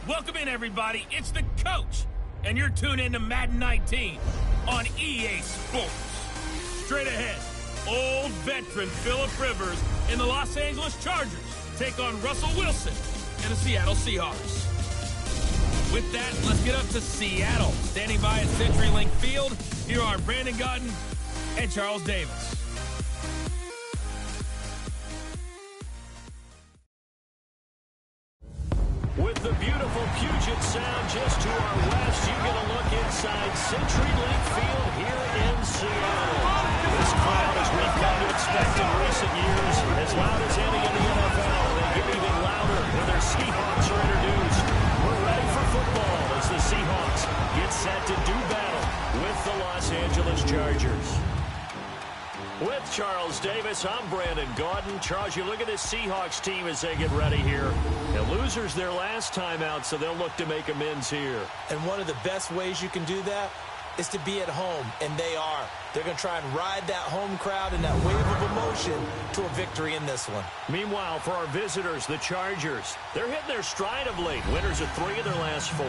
Welcome in, everybody. It's the coach, and you're tuned in to Madden 19 on EA Sports. Straight ahead, old veteran Phillip Rivers and the Los Angeles Chargers take on Russell Wilson and the Seattle Seahawks. With that, let's get up to Seattle. Standing by at CenturyLink Field, here are Brandon Gaudin and Charles Davis. With the beautiful Puget Sound just to our west, you get a look inside CenturyLink Field here in Seattle. This crowd, as we've come to expect in recent years, as loud as any in the NFL. They get even louder when their Seahawks are introduced. We're ready for football as the Seahawks get set to do battle with the Los Angeles Chargers. With Charles Davis, I'm Brandon Gaudin. Charles, you look at this Seahawks team as they get ready here. The losers their last time out, so they'll look to make amends here. And one of the best ways you can do that is to be at home, and they are. They're going to try and ride that home crowd and that wave of emotion to a victory in this one. Meanwhile, for our visitors, the Chargers, they're hitting their stride of late. Winners of 3 of their last 4.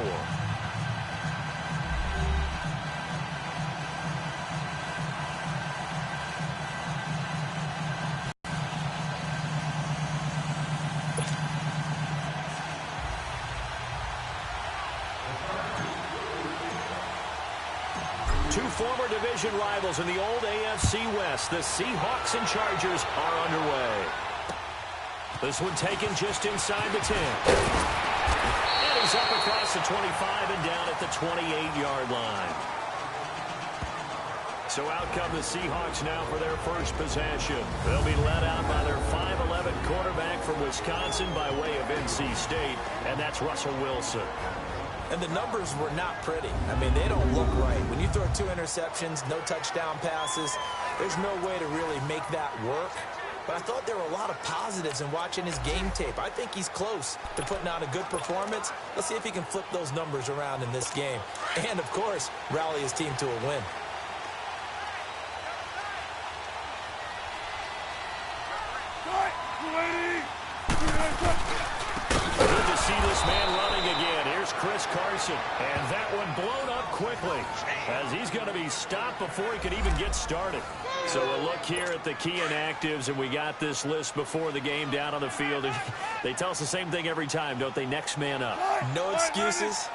Two former division rivals in the old AFC West. The Seahawks and Chargers are underway. This one taken just inside the 10. And he's up across the 25 and down at the 28-yard line. So out come the Seahawks now for their first possession. They'll be led out by their 5'11 quarterback from Wisconsin by way of NC State, and that's Russell Wilson. And the numbers were not pretty. I mean, they don't look right. When you throw 2 interceptions, no touchdown passes, there's no way to really make that work. But I thought there were a lot of positives in watching his game tape. I think he's close to putting out a good performance. Let's see if he can flip those numbers around in this game. And, of course, rally his team to a win. Good to see this man running again. Here's Chris Carson. And that one blown up quickly as he's going to be stopped before he could even get started. So a look here at the key inactives, and we got this list before the game down on the field. They tell us the same thing every time, don't they? Next man up. No excuses.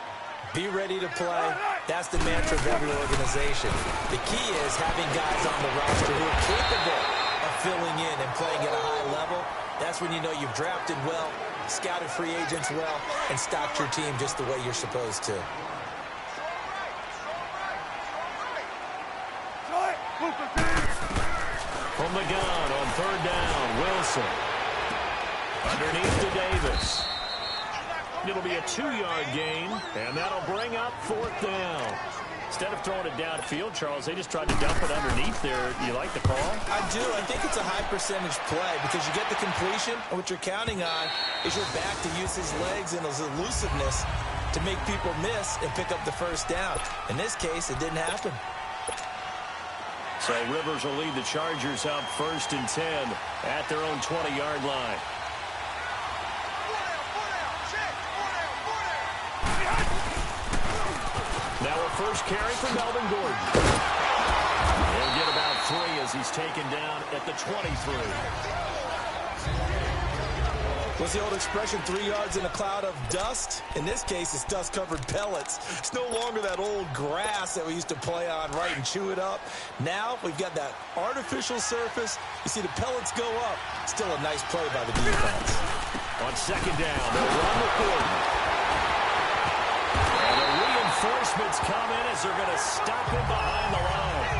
Be ready to play. That's the mantra of every organization. The key is having guys on the roster who are capable of filling in and playing at a high level. That's when you know you've drafted well, scouted free agents well, and stocked your team just the way you're supposed to. From the gun on 3rd down, Wilson. Underneath to Davis. It'll be a 2-yard gain, and that'll bring up 4th down. Instead of throwing it downfield, Charles, they just tried to dump it underneath there. You like the call? I do. I think it's a high percentage play because you get the completion, and what you're counting on is your back to use his legs and his elusiveness to make people miss and pick up the 1st down. In this case, it didn't happen. So Rivers will lead the Chargers up 1st and 10 at their own 20-yard line. Now a first carry for Melvin Gordon. He'll get about 3 as he's taken down at the 23. What's the old expression, 3 yards in a cloud of dust? In this case, it's dust-covered pellets. It's no longer that old grass that we used to play on, right, and chew it up. Now we've got that artificial surface. You see the pellets go up. Still a nice play by the defense. On 2nd down, they'll run with Gordon. And the reinforcements come in as they're going to stop him behind the line.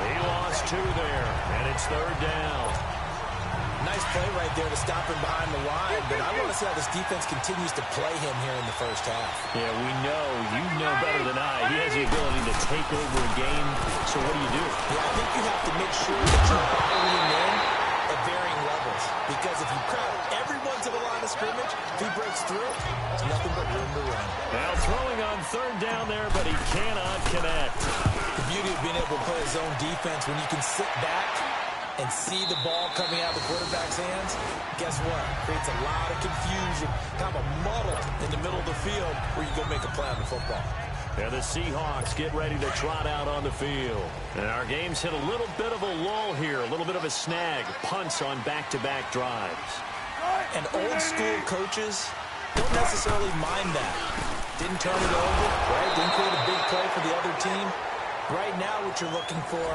He lost 2 there, and it's 3rd down. Nice play right there to stop him behind the line, but I want to see how this defense continues to play him here in the 1st half. Yeah, we know. You know better than I. He has the ability to take over a game, so what do you do? Yeah, I think you have to make sure that you're bottling him in at varying levels, because if you crowd everyone to the line of scrimmage, if he breaks through, it's nothing but room to run. Now throwing on 3rd down there, but he cannot connect. The beauty of being able to play his own defense when you can sit back and see the ball coming out of the quarterback's hands, guess what? Creates a lot of confusion, kind of a muddle in the the middle of the field where you go make a play on the football. And the Seahawks get ready to trot out on the field. And our game's hit a little bit of a lull here, a little bit of a snag. Punts on back-to-back drives. And old-school coaches don't necessarily mind that. Didn't turn it over, right? Didn't create a big play for the other team. Right now what you're looking for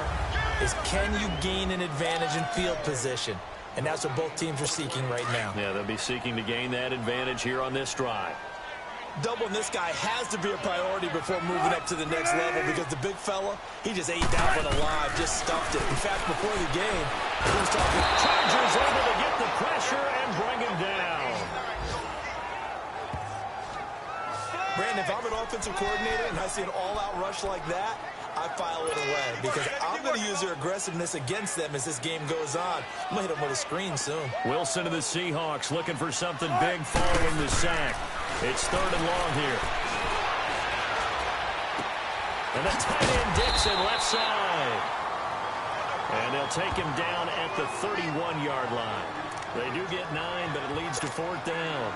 is can you gain an advantage in field position? And that's what both teams are seeking right now. Yeah, they'll be seeking to gain that advantage here on this drive. Doubling this guy has to be a priority before moving up to the next level because the big fella, he just ate that one alive, just stuffed it. In fact, before the game, he was talking, Chargers able to get the pressure and bring him down. Brandon, if I'm an offensive coordinator and I see an all-out rush like that, I file it away because I'm going to use their aggressiveness against them as this game goes on. I'm going to hit them with a screen soon. Wilson of the Seahawks looking for something big following the sack. It's 3rd and long here. And the tight end Dixon left side. And they'll take him down at the 31-yard line. They do get 9, but it leads to 4th down.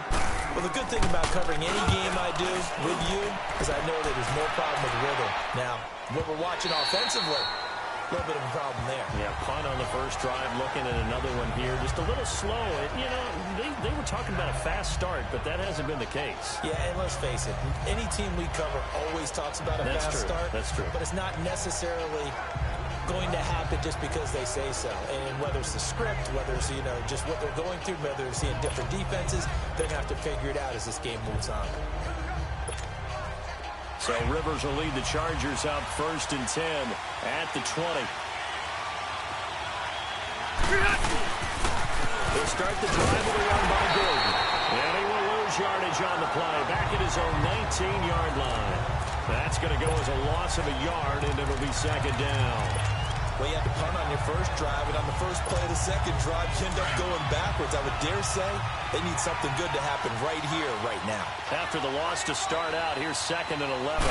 Well, the good thing about covering any game I do with you is I know that there's no problem with rhythm. Now, when we're watching offensively, a little bit of a problem there. Yeah, punt on the first drive, looking at another one here. Just a little slow. You know, they were talking about a fast start, but that hasn't been the case. Yeah, and let's face it, any team we cover always talks about a fast start. That's true. But it's not necessarily going to happen just because they say so. And whether it's the script, whether it's, you know, just what they're going through, whether they're seeing different defenses, they're going to have to figure it out as this game moves on. So Rivers will lead the Chargers out 1st and 10 at the 20. They'll start the drive with a run by Gordon. And he will lose yardage on the play. Back at his own 19-yard line. That's going to go as a loss of a yard, and it'll be 2nd down. Well, you had to punt on your first drive, and on the first play of the second drive, you end up going backwards. I would dare say they need something good to happen right here, right now. After the loss to start out, here's 2nd and 11.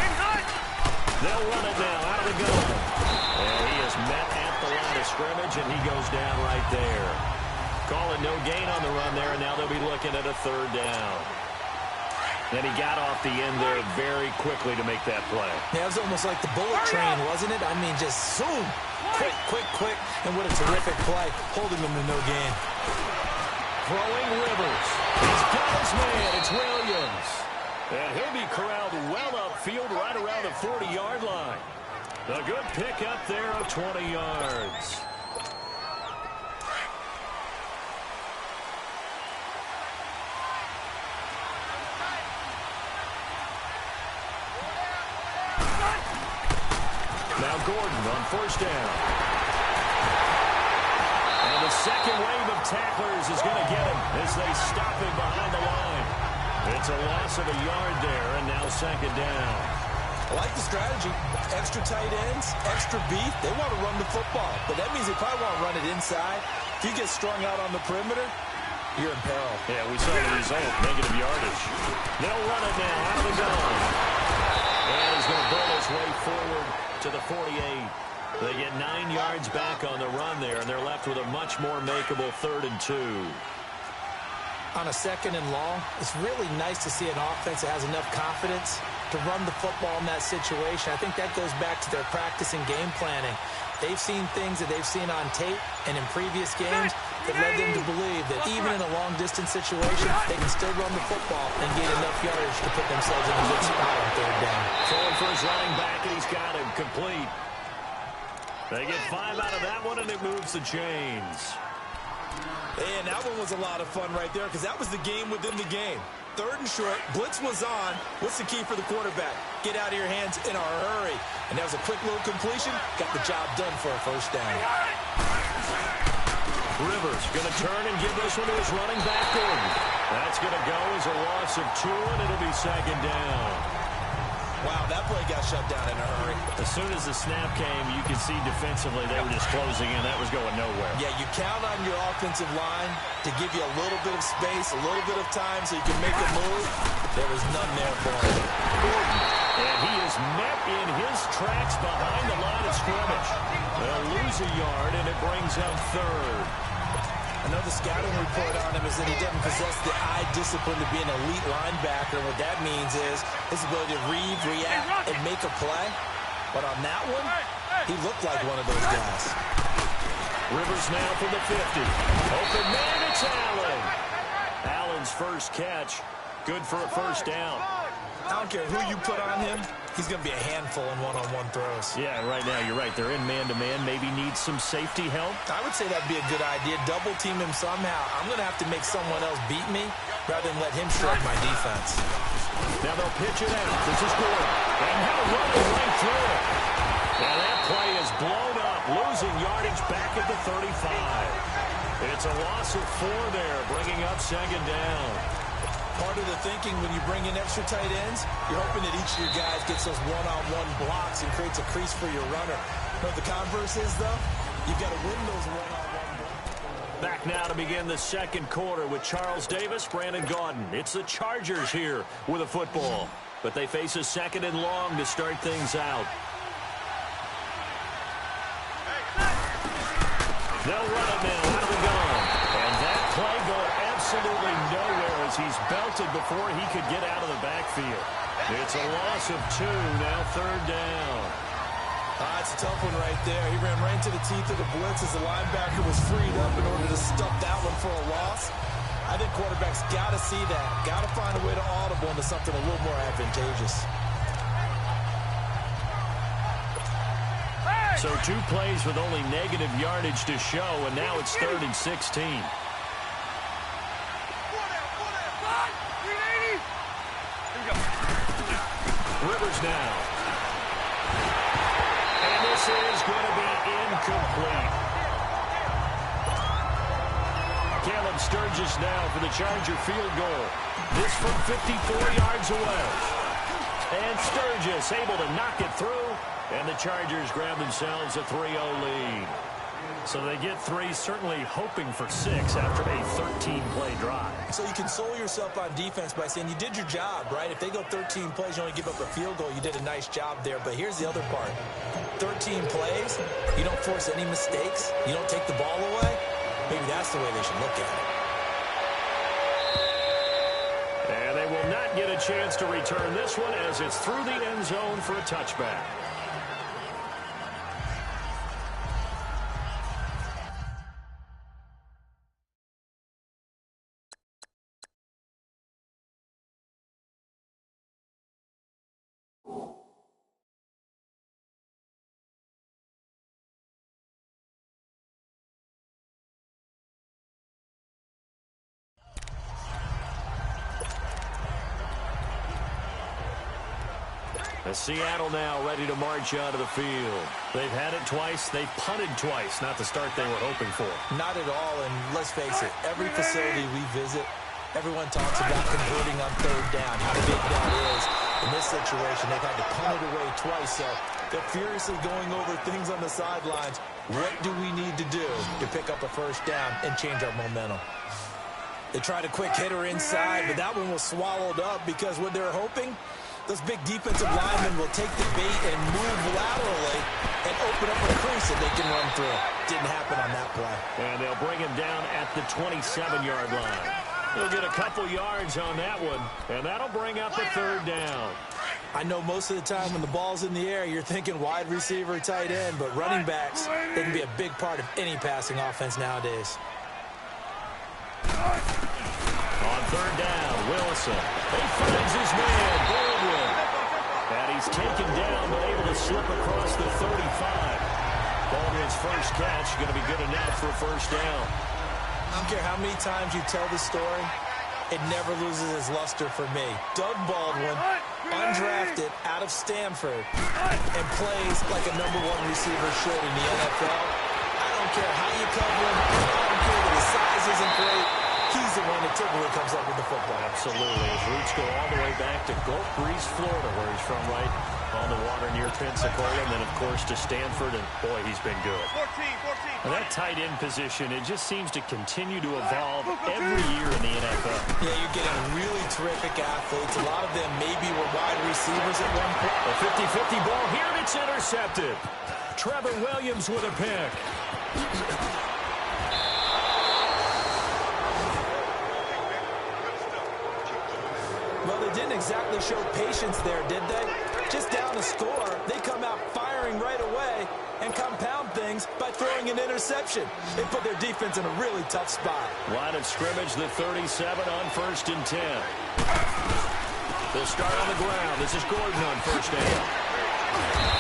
They'll run it now out of the gun. And he is met at the line of scrimmage, and he goes down right there. Call it no gain on the run there, and now they'll be looking at a 3rd down. Then he got off the end there very quickly to make that play. Yeah, it was almost like the bullet train, wasn't it? I mean, just zoom. Quick, and what a terrific play, holding them to no gain. Throwing Rivers. He's got his man. It's Williams. And he'll be corralled well upfield right around the 40-yard line. A good pickup there of 20 yards. Now Gordon on 1st down. And the second wave of tacklers is going to get him as they stop him behind the line. It's a loss of a yard there, and now 2nd down. I like the strategy. Extra tight ends, extra beef. They want to run the football, but that means they probably want to run it inside. If you get strung out on the perimeter, you're in peril. Yeah, we saw the result, negative yardage. They'll run it now out of the gun. And he's going to burn his way forward to the 48. They get 9 yards back on the run there, and they're left with a much more makeable 3rd and 2. On a 2nd and long, it's really nice to see an offense that has enough confidence to run the football in that situation. I think that goes back to their practice and game planning. They've seen things that they've seen on tape and in previous games that led them to believe that even in a long-distance situation, they can still run the football and get enough yardage to put themselves in a good spot on 3rd down. Throwing for his running back, and he's got him complete. They get 5 out of that one, and it moves the chains. And that one was a lot of fun right there because that was the game within the game. 3rd and short, blitz was on. What's the key for the quarterback? Get out of your hands in a hurry. And that was a quick little completion. Got the job done for a 1st down. Rivers going to turn and give this one to his running back, Gordon. That's going to go as a loss of 2, and it'll be 2nd down. Wow, that play got shut down in a hurry. As soon as the snap came, you could see defensively they were just closing in. That was going nowhere. Yeah, you count on your offensive line to give you a little bit of space, a little bit of time so you can make a move. There was none there for him. Gordon, and he is met in his tracks behind the line of scrimmage. They'll lose a yard, and it brings up 3rd. I know the scouting report on him is that he doesn't possess the eye discipline to be an elite linebacker. What that means is his ability to read, react, and make a play. But on that one, he looked like one of those guys. Rivers now from the 50. Open man, it's Allen. Allen's first catch. Good for a first down. I don't care who you put on him. He's going to be a handful in one-on-one throws. Yeah, right now you're right. They're in man-to-man. Maybe needs some safety help. I would say that'd be a good idea. Double team him somehow. I'm going to have to make someone else beat me rather than let him shred my defense. Now they'll pitch it out. This is Gordon. And he'll run it right through it. Now that play is blown up, losing yardage back at the 35. It's a loss of 4 there, bringing up second down. Part of the thinking when you bring in extra tight ends, you're hoping that each of your guys gets those one-on-one blocks and creates a crease for your runner. But the converse is, though, you've got to win those one-on-one blocks. Back now to begin the second quarter with Charles Davis, Brandon Gaudin. It's the Chargers here with a football. But they face a second and long to start things out. They'll run it now out of the gun. And that play going absolutely nowhere as he's belted before he could get out of the backfield. It's a loss of 2, now third down. It's a tough one right there. He ran right into the teeth of the blitz as the linebacker was freed up in order to stuff that one for a loss. I think quarterbacks got to see that. Got to find a way to audible into something a little more advantageous. So 2 plays with only negative yardage to show, and now it's 3rd and 16. Rivers now. And this is going to be incomplete. Caleb Sturgis now for the Charger field goal. This from 54 yards away. And Sturgis able to knock it through. And the Chargers grab themselves a 3-0 lead. So they get 3, certainly hoping for 6 after a 13-play drive. So you console yourself on defense by saying you did your job, right? If they go 13 plays, you only give up a field goal, you did a nice job there. But here's the other part. 13 plays, you don't force any mistakes, you don't take the ball away. Maybe that's the way they should look at it. And they will not get a chance to return this one as it's through the end zone for a touchback. Seattle now ready to march out of the field. They've had it twice. They've punted twice. Not the start they were hoping for. Not at all, and let's face it, every facility we visit, everyone talks about converting on 3rd down, how big that is. In this situation, they've had to punt it away twice, so they're furiously going over things on the sidelines. What do we need to do to pick up a first down and change our momentum? They tried a quick hitter inside, but that one was swallowed up because what they're hoping, those big defensive linemen will take the bait and move laterally and open up a crease that they can run through. Didn't happen on that play. And they'll bring him down at the 27-yard line. They'll get a couple yards on that one, and that'll bring up a 3rd down. I know most of the time when the ball's in the air, you're thinking wide receiver, tight end, but running backs, they can be a big part of any passing offense nowadays. On 3rd down, Wilson. He finds his man, Baldwin. And he's taken down, but able to slip across the 35. Baldwin's first catch going to be good enough for a first down. I don't care how many times you tell the story, it never loses its luster for me. Doug Baldwin, undrafted out of Stanford, and plays like a #1 receiver should in the NFL. I don't care how you cover him. I don't care that his size isn't great. He's the one that typically comes up with the football. Absolutely. His roots go all the way back to Gulf Breeze, Florida, where he's from, right on the water near Pensacola, and then, of course, to Stanford, and, boy, he's been good. 14. And that tight end position, it just seems to continue to evolve every year in the NFL. Yeah, you're getting really terrific athletes. A lot of them maybe were wide receivers at one point. A 50-50 ball here, and it's intercepted. Trevor Williams with a pick. Well, they didn't exactly show patience there, did they? Just down a score, they come out firing right away and compound things by throwing an interception. They put their defense in a really tough spot. Line of scrimmage, the 37 on 1st and 10. They'll start on the ground. This is Gordon on 1st down.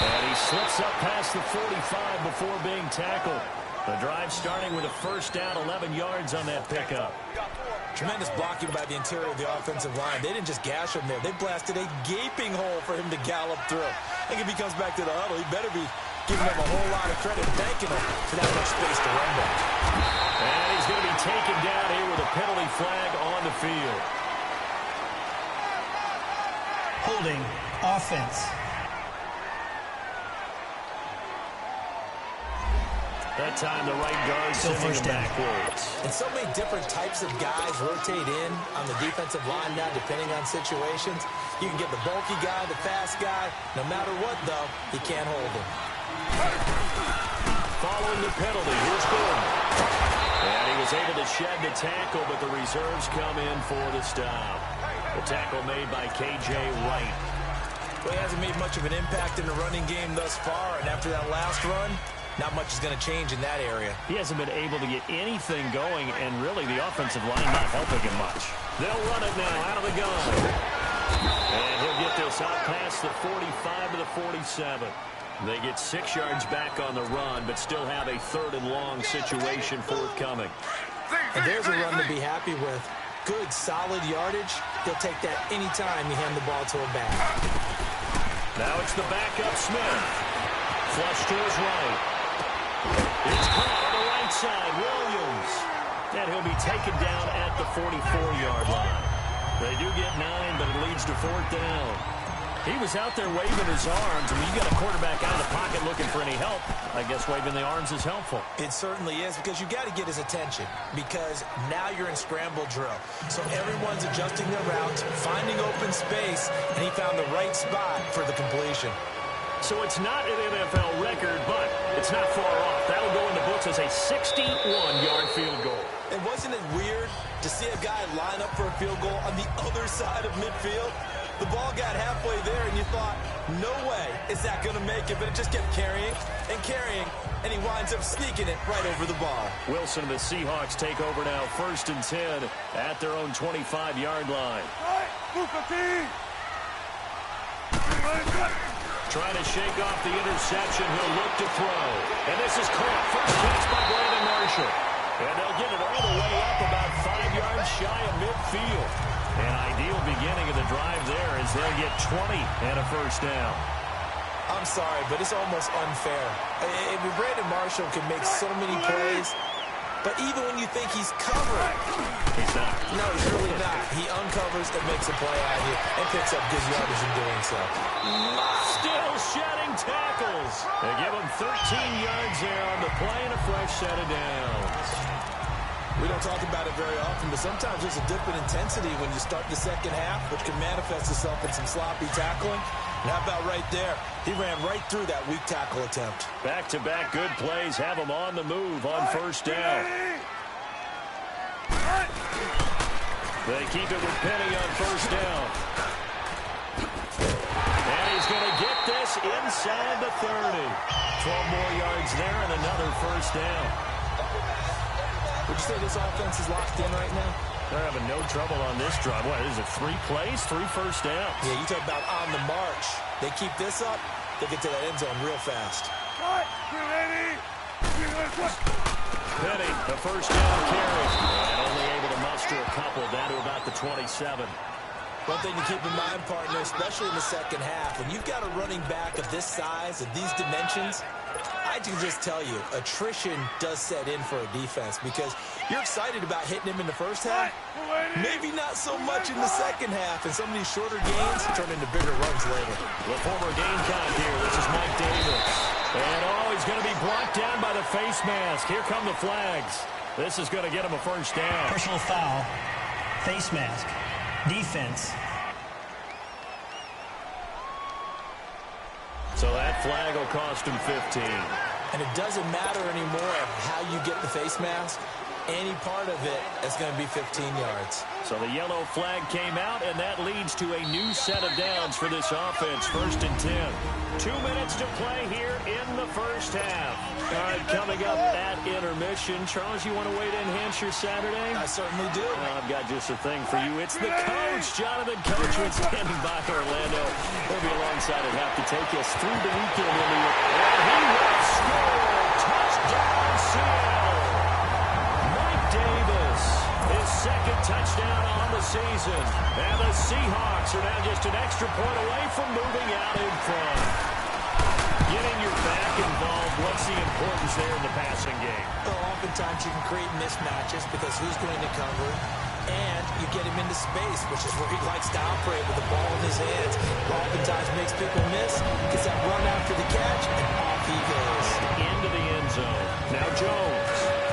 And he slips up past the 45 before being tackled. The drive starting with a 1st down, 11 yards on that pickup. Tremendous blocking by the interior of the offensive line. They didn't just gash him there. They blasted a gaping hole for him to gallop through. I think if he comes back to the huddle, he better be giving them a whole lot of credit, thanking him for that much space to run back. And he's going to be taken down here with a penalty flag on the field. Holding offense. That time the right guard sending him backwards. And so many different types of guys rotate in on the defensive line now, depending on situations. You can get the bulky guy, the fast guy. No matter what, though, he can't hold him. Following the penalty, here's Gordon. And he was able to shed the tackle, but the reserves come in for the stop. The tackle made by K.J. Wright. Well, he hasn't made much of an impact in the running game thus far, and after that last run, not much is going to change in that area. He hasn't been able to get anything going, and really the offensive line not helping him much. They'll run it now out of the gun. And he'll get this out past the 45 to the 47. They get 6 yards back on the run, but still have a 3rd and long situation forthcoming. And there's a run to be happy with. Good, solid yardage. They'll take that anytime you hand the ball to a back. Now it's the backup Smith. Flush to his right. It's caught on the right side, Williams. And he'll be taken down at the 44-yard line. They do get 9, but it leads to 4th down. He was out there waving his arms. I mean, you got a quarterback out of the pocket looking for any help. I guess waving the arms is helpful. It certainly is, because you got to get his attention, because now you're in scramble drill. So everyone's adjusting their routes, finding open space, and he found the right spot for the completion. So it's not an NFL record, but it's not far off. That'll go in the books as a 61-yard field goal. And wasn't it weird to see a guy line up for a field goal on the other side of midfield? The ball got halfway there, and you thought, no way is that going to make it, but it just kept carrying, and he winds up sneaking it right over the bar. Wilson and the Seahawks take over now, 1st and 10 at their own 25-yard line. Trying to shake off the interception. He'll look to throw. And this is caught. First catch by Brandon Marshall. And they'll get it all the way up about 5 yards shy of midfield. An ideal beginning of the drive there as they'll get 20 and a 1st down. I'm sorry, but it's almost unfair. I mean, Brandon Marshall can make so many plays, but even when you think he's covering, he's not. No, he's really not. He uncovers and makes a play out here and picks up good yardage in doing so. Still shedding tackles. They give him 13 yards there on the play and a fresh set of downs. We don't talk about it very often, but sometimes there's a dip in intensity when you start the second half, which can manifest itself in some sloppy tackling. And how about right there? He ran right through that weak tackle attempt. Back-to-back good plays have him on the move on 1st down. They keep it with Penny on 1st down. And he's going to get this inside the 30. 12 more yards there and another 1st down. Would you say this offense is locked in right now? They're having no trouble on this drive. What is it, 3 plays, 3 1st downs? Yeah, you talk about on the march. They keep this up, they get to that end zone real fast. Penny, the 1st down carry. And only able to muster a couple down to about the 27. One thing to keep in mind, partner, especially in the second half, when you've got a running back of this size, of these dimensions, I can just tell you, attrition does set in for a defense because you're excited about hitting him in the first half. Maybe not so much in the second half, and some of these shorter gains turn into bigger runs later. The former Gamecock here. This is Mike Davis. And, he's going to be blocked down by the face mask. Here come the flags. This is going to get him a 1st down. Personal foul, face mask, defense. So that flag will cost him 15. And it doesn't matter anymore how you get the face mask. any part of it, it's going to be 15 yards. So the yellow flag came out, and that leads to a new set of downs for this offense. 1st and 10. 2 minutes to play here in the first half. All right, coming up at intermission. Charles, you want to wait to enhance your Saturday? I certainly do. I've got just a thing for you. It's the coach, Jonathan Coachman, standing by Orlando. He'll be alongside and have to take us through the weekend. And he will score. Touchdown, Seattle. Mike Davis, his 2nd touchdown on the season. And the Seahawks are now just an extra point away from moving out in front. Getting your back involved, what's the importance there in the passing game? Well, oftentimes you can create mismatches because who's going to cover, and you get him into space, which is where he likes to operate with the ball in his hands. Oftentimes makes people miss, gets that run after the catch, and off he goes. Into the end zone. Now Jones.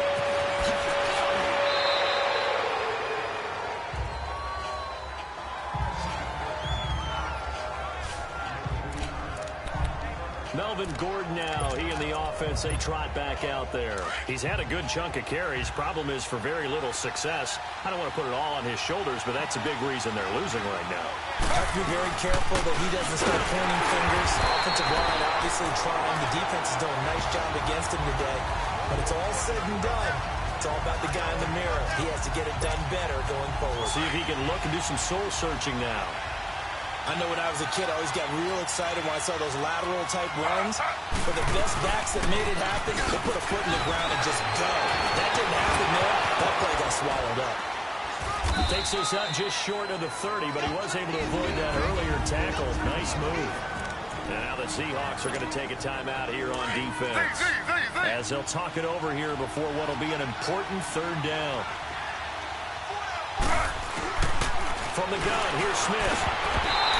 Melvin Gordon now, he and the offense, they trot back out there. He's had a good chunk of carries. Problem is for very little success. I don't want to put it all on his shoulders, but that's a big reason they're losing right now. Have to be very careful that he doesn't start pointing fingers. Offensive line obviously trying. The defense is doing a nice job against him today. But it's all said and done. It's all about the guy in the mirror. He has to get it done better going forward. See if he can look and do some soul searching now. I know when I was a kid, I always got real excited when I saw those lateral-type runs. But the best backs that made it happen, they put a foot in the ground and just go. That didn't happen there. That play got swallowed up. He takes this up just short of the 30, but he was able to avoid that earlier tackle. Nice move. And now the Seahawks are going to take a timeout here on defense, as they'll talk it over here before what will be an important 3rd down. From the gun, here's Smith.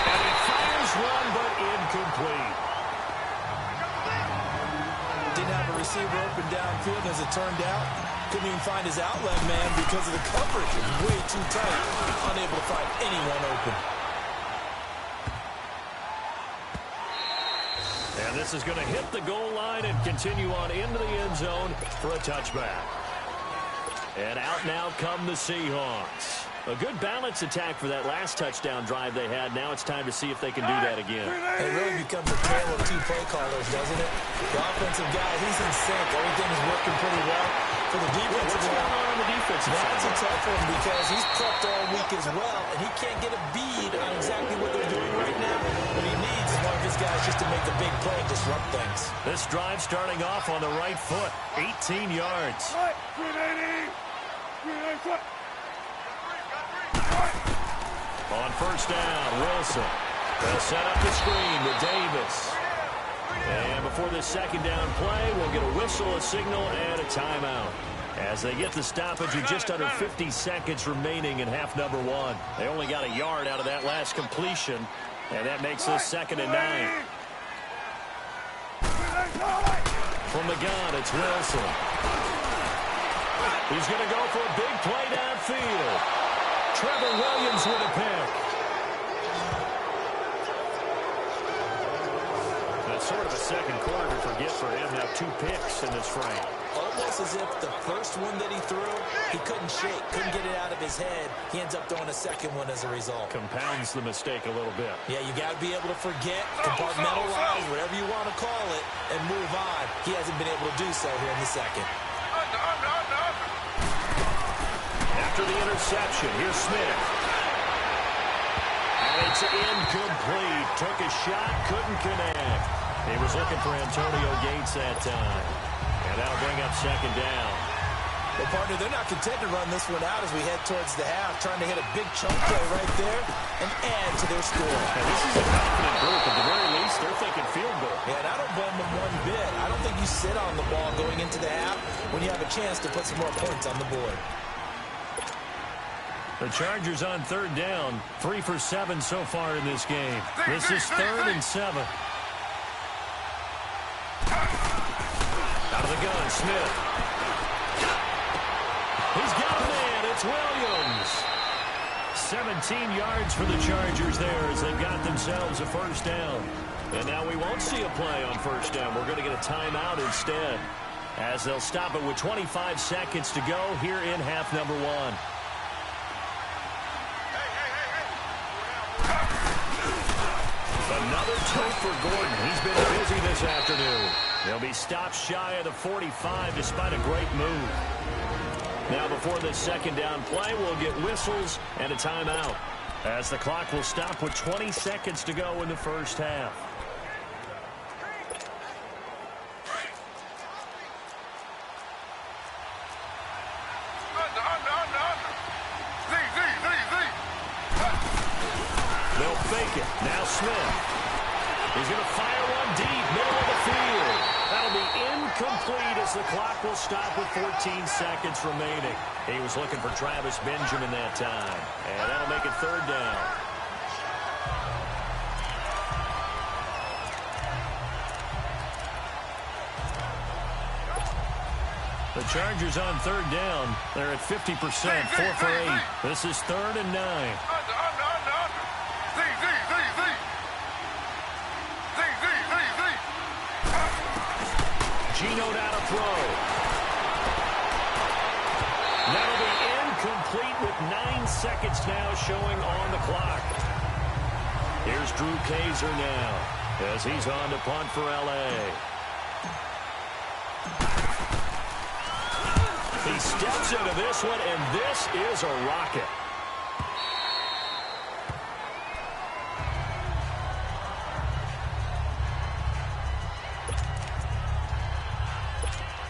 And he fires one, but incomplete. Didn't have a receiver open downfield, as it turned out. Couldn't even find his outlet man because of the coverage. It was way too tight. Unable to find anyone open. And this is going to hit the goal line and continue on into the end zone for a touchback. And out now come the Seahawks. A good balance attack for that last touchdown drive they had. Now it's time to see if they can do that again. It really becomes a tale of 2 play callers, doesn't it? The offensive guy, he's in sync. Everything is working pretty well. For the defensive What's going on the defensive side? That's a tough one because he's prepped all week as well, and he can't get a bead on exactly what they're doing right now. What he needs is one of his guys just to make a big play and disrupt things. This drive starting off on the right foot. 18 yards. On 1st down, Wilson. They'll set up the screen with Davis. And before this 2nd down play, we'll get a whistle, a signal, and a timeout. As they get the stoppage with just under 50 seconds remaining in half number 1. They only got a yard out of that last completion, and that makes this 2nd and 9. From the gun, it's Wilson. He's going to go for a big play downfield. Trevor Williams with a pick. That's sort of a second quarter to forget for him. Now 2 picks in this frame. Almost as if the first one that he threw, he couldn't shake, couldn't get it out of his head. He ends up throwing a second one as a result. Compounds the mistake a little bit. Yeah, you got to be able to forget, compartmentalize, whatever you want to call it, and move on. He hasn't been able to do so here in the 2nd. After the interception, here's Smith. And it's incomplete. Took a shot, couldn't connect. He was looking for Antonio Gates that time. And that'll bring up 2nd down. Well, partner, they're not content to run this one out as we head towards the half, trying to hit a big chunk play right there and add to their score. And this is a confident group. At the very least, they're thinking field goal. Yeah, and I don't blame them one bit. I don't think you sit on the ball going into the half when you have a chance to put some more points on the board. The Chargers on 3rd down, 3 for 7 so far in this game. This is 3rd and 7. Out of the gun, Smith. He's got a man. It's Williams. 17 yards for the Chargers there as they've got themselves a 1st down. And now we won't see a play on 1st down. We're going to get a timeout instead. as they'll stop it with 25 seconds to go here in half number one. Another tote for Gordon. He's been busy this afternoon. He'll be stopped shy of the 45 despite a great move. Now before this second down play, we'll get whistles and a timeout, as the clock will stop with 20 seconds to go in the first half. They'll fake it. Now Smith. He's going to fire one deep, middle of the field. That'll be incomplete as the clock will stop with 14 seconds remaining. He was looking for Travis Benjamin that time, and that'll make it third down. The Chargers on third down. They're at 50%, 4 for 8. This is 3rd and 9. Gino down to throw. That'll be incomplete with 9 seconds now showing on the clock. Here's Drew Kaiser now as he's on to punt for L.A. He steps into this one, and this is a rocket.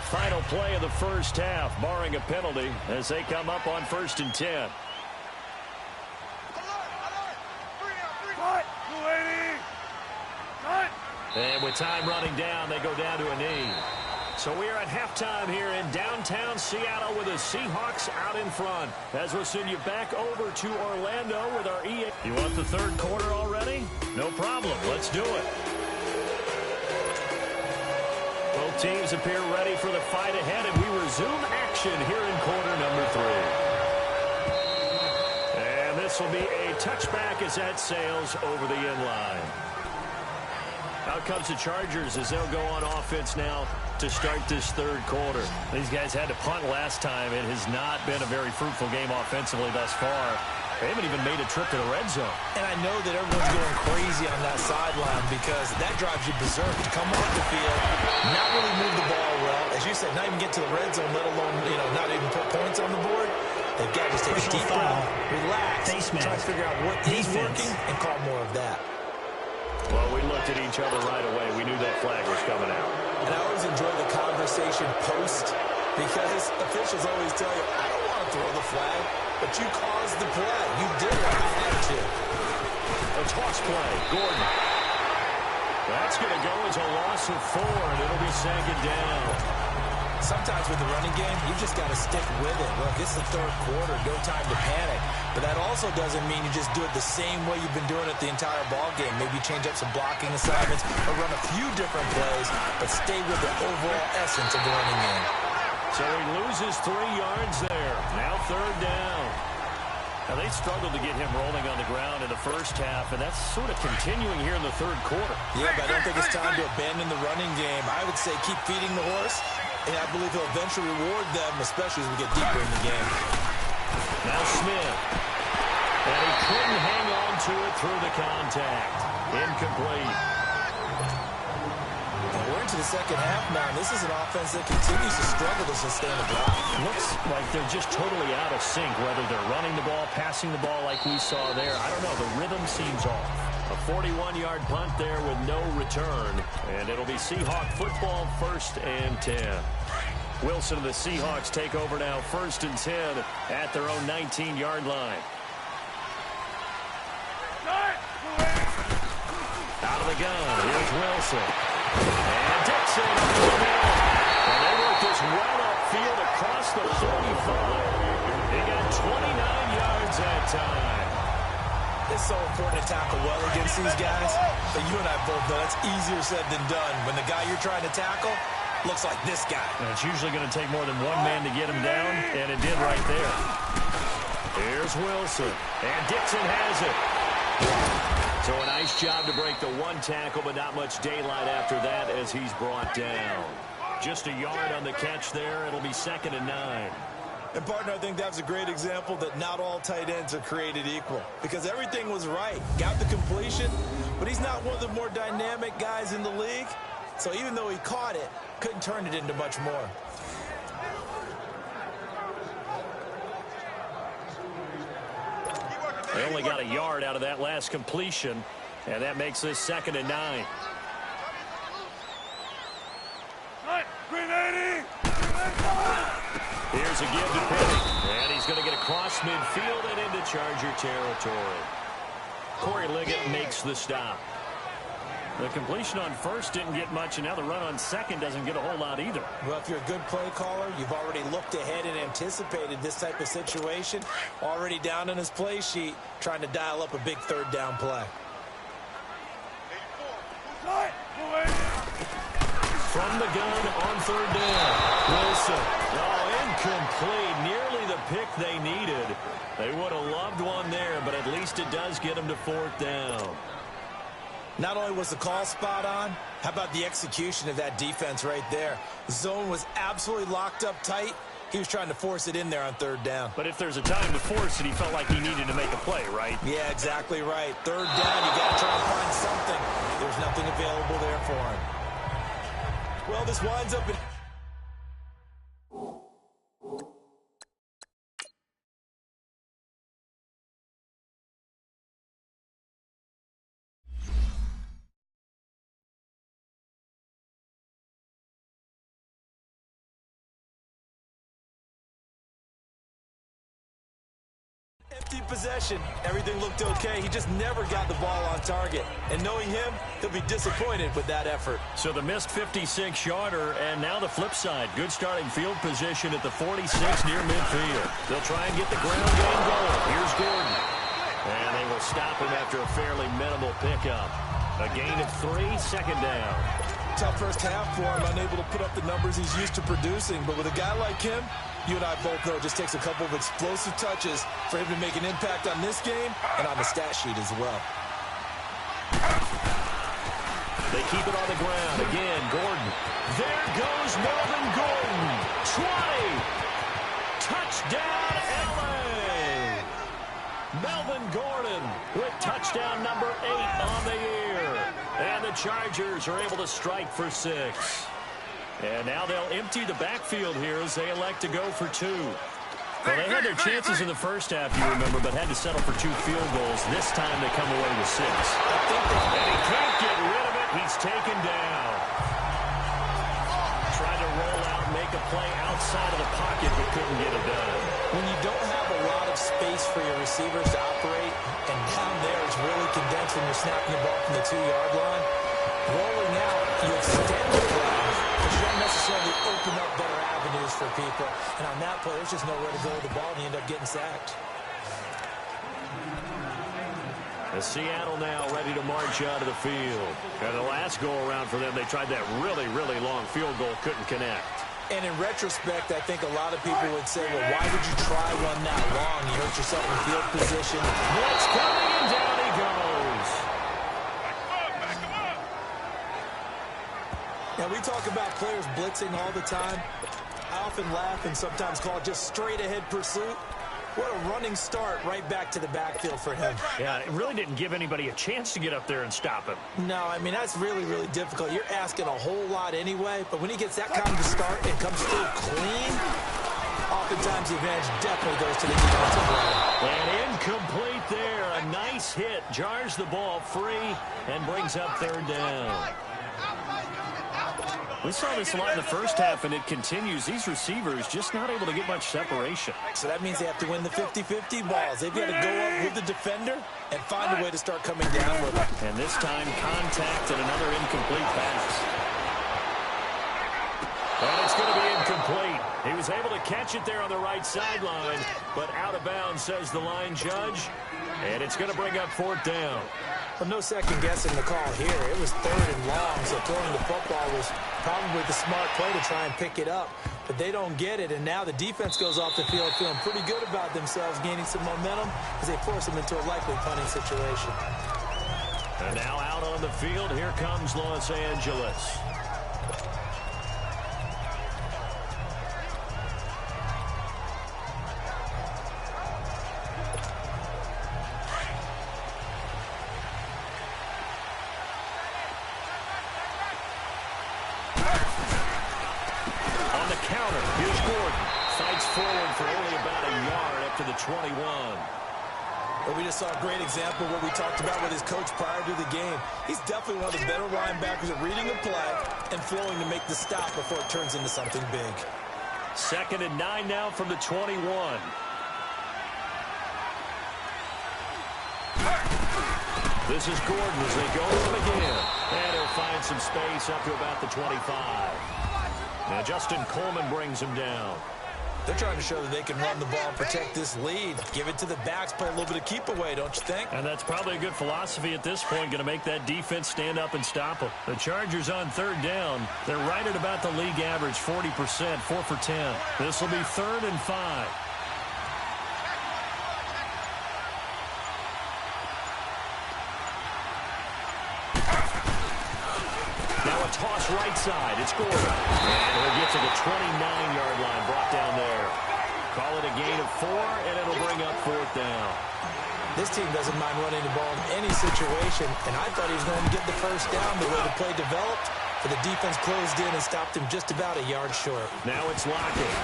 Final play of the first half, barring a penalty, as they come up on 1st and 10. And with time running down, they go down to a knee. So we are at halftime here in downtown Seattle with the Seahawks out in front. As we'll send you back over to Orlando with our EA. You want the third quarter already? No problem. Let's do it. Both teams appear ready for the fight ahead, and we resume action here in quarter number 3. And this will be a touchback as that sails over the end line. Out comes the Chargers as they'll go on offense now to start this third quarter. These guys had to punt last time. It has not been a very fruitful game offensively thus far. They haven't even made a trip to the red zone. And I know that everyone's going crazy on that sideline because that drives you berserk to come off the field, not really move the ball well. As you said, not even get to the red zone, let alone, not even put points on the board. They've got to just take a deep breath, relax, try to figure out what is working, and call more of that. Well, we looked at each other right away. We knew that flag was coming out. And I always enjoy the conversation post because officials always tell you, I don't want to throw the flag, but you caused the play. You did it. I had to. A toss play. Gordon. That's going to go as a loss of 4, and it'll be second down. Sometimes with the running game, you just got to stick with it. Look, it's the third quarter. No time to panic. But that also doesn't mean you just do it the same way you've been doing it the entire ball game. Maybe change up some blocking assignments or run a few different plays, but stay with the overall essence of the running game. So he loses 3 yards there. Now third down. Now they struggled to get him rolling on the ground in the first half, and that's sort of continuing here in the third quarter. Yeah, but I don't think it's time to abandon the running game. I would say keep feeding the horse, and I believe he'll eventually reward them, especially as we get deeper in the game. Now Smith. And he couldn't hang on to it through the contact. Incomplete. We're into the second half now. This is an offense that continues to struggle to sustain a drive. Looks like they're just totally out of sync, whether they're running the ball, passing the ball like we saw there. I don't know. The rhythm seems off. A 41-yard punt there with no return. And it'll be Seahawk football, 1st and 10. Wilson and the Seahawks take over now, 1st and 10 at their own 19-yard line. Out of the gun, here's Wilson. And Dixon up the middle. And they work this right upfield across the 45. They got 29 yards that time. It's so important to tackle well against these guys. But you and I both know that's easier said than done. When the guy you're trying to tackle looks like this guy. And it's usually going to take more than one man to get him down, and it did right there. Here's Wilson. And Dixon has it. So a nice job to break the one tackle, but not much daylight after that as he's brought down. Just a yard on the catch there. It'll be 2nd and 9. And, partner, I think that's a great example that not all tight ends are created equal, because everything was right. Got the completion, but he's not one of the more dynamic guys in the league. So even though he caught it, couldn't turn it into much more. They only got a yard out of that last completion, and that makes this 2nd and 9. Here's a give to Penny, and he's going to get across midfield and into Charger territory. Corey Liggett makes the stop. The completion on first didn't get much, and now the run on second doesn't get a whole lot either. Well, if you're a good play caller, you've already looked ahead and anticipated this type of situation. Already down on his play sheet, trying to dial up a big 3rd down play. From the gun on 3rd down. Wilson. Oh, incomplete. Nearly the pick they needed. They would have loved one there, but at least it does get them to 4th down. Not only was the call spot on, how about the execution of that defense right there? The zone was absolutely locked up tight. He was trying to force it in there on 3rd down. But if there's a time to force it, he felt like he needed to make a play, right? Yeah, exactly right. 3rd down, you got to try and find something. There's nothing available there for him. Well, this winds up in... empty possession. Everything looked okay. He just never got the ball on target. And knowing him, he'll be disappointed with that effort. So the missed 56-yarder, and now the flip side. Good starting field position at the 46 near midfield. They'll try and get the ground game going. Here's Gordon. And they will stop him after a fairly minimal pickup. A gain of 3, 2nd down. Tough first half for him, unable to put up the numbers he's used to producing. But with a guy like him, you and I both know it just takes a couple of explosive touches for him to make an impact on this game and on the stat sheet as well. They keep it on the ground. Again, Gordon. There goes Melvin Gordon. 20. Touchdown, LA. Melvin Gordon with touchdown number 8 on the year. And the Chargers are able to strike for 6. And now they'll empty the backfield here as they elect to go for 2. Well, they had their chances in the first half, you remember, but had to settle for 2 field goals. This time they come away with 6. And he can't get rid of it. He's taken down. Tried to roll out, make a play outside of the pocket, but couldn't get it done. When you don't have a lot of space for your receivers to operate, and down there it's really condensed when you're snapping the ball from the 2-yard line, rolling out, you extend the play, but you don't necessarily open up better avenues for people. And on that play, there's just nowhere to go with the ball, and you end up getting sacked. As Seattle now ready to march out of the field. And the last go-around for them, they tried that really, really long field goal, couldn't connect. And in retrospect, I think a lot of people would say, well, why did you try one that long? You hurt yourself in field position. Blitz coming, and down he goes. Now, we talk about players blitzing all the time. I often laugh and sometimes call it just straight-ahead pursuit. What a running start right back to the backfield for him. Yeah, it really didn't give anybody a chance to get up there and stop him. No, I mean, that's really, really difficult. You're asking a whole lot anyway, but when he gets that kind of a start and comes through clean, oftentimes the advantage definitely goes to the defensive line. And incomplete there. A nice hit. Jars the ball free and brings up 3rd down. We saw this a lot in the first half, and it continues. These receivers just not able to get much separation. So that means they have to win the 50-50 balls. They've got to go up with the defender and find a way to start coming down with them. And this time, contact and another incomplete pass. And it's going to be incomplete. He was able to catch it there on the right sideline, but out of bounds, says the line judge. And it's going to bring up 4th down. Well, no second guessing the call here. It was 3rd and long, so throwing the football was probably the smart play to try and pick it up. But they don't get it, and now the defense goes off the field feeling pretty good about themselves, gaining some momentum as they force them into a likely punting situation. And now out on the field, here comes Los Angeles. counter. Here's Gordon. Fights forward for only about a yard up to the 21. Well, we just saw a great example of what we talked about with his coach prior to the game. He's definitely one of the better linebackers at reading a play and flowing to make the stop before it turns into something big. 2nd and 9 now from the 21. This is Gordon as they go to him again. And he'll find some space up to about the 25. Now Justin Coleman brings him down. They're trying to show that they can run the ball and protect this lead. Give it to the backs, play a little bit of keep away, don't you think? And that's probably a good philosophy at this point, going to make that defense stand up and stop them. The Chargers on 3rd down. They're right at about the league average, 40%, 4 for 10. This will be 3rd and 5. Toss right side. It's Gordon. And he'll get to the 29-yard line. Brought down there. Call it a gain of 4, and it'll bring up 4th down. This team doesn't mind running the ball in any situation, and I thought he was going to get the first down the way the play developed, but the defense closed in and stopped him just about a yard short. Now it's Lockett.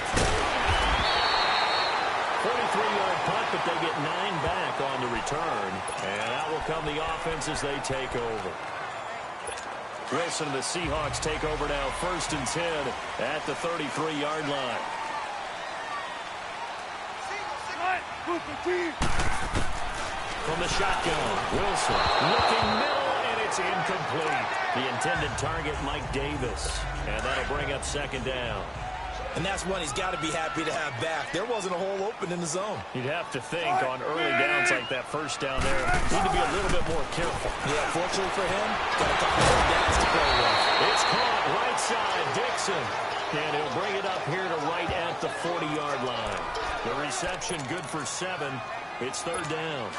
43-yard punt, but they get 9 back on the return, and out will come the offense as they take over. Wilson and the Seahawks take over now, 1st and 10 at the 33-yard line. From the shotgun, Wilson looking middle, and it's incomplete. The intended target, Mike Davis, and that'll bring up 2nd down. And that's one he's got to be happy to have back. There wasn't a hole open in the zone. You'd have to think on early downs like that first down there, need to be a little bit more careful. Yeah, fortunately for him, got a couple more downs to play with. It's caught right side, Dixon. And he'll bring it up here to right at the 40-yard line. The reception good for 7. It's 3rd down.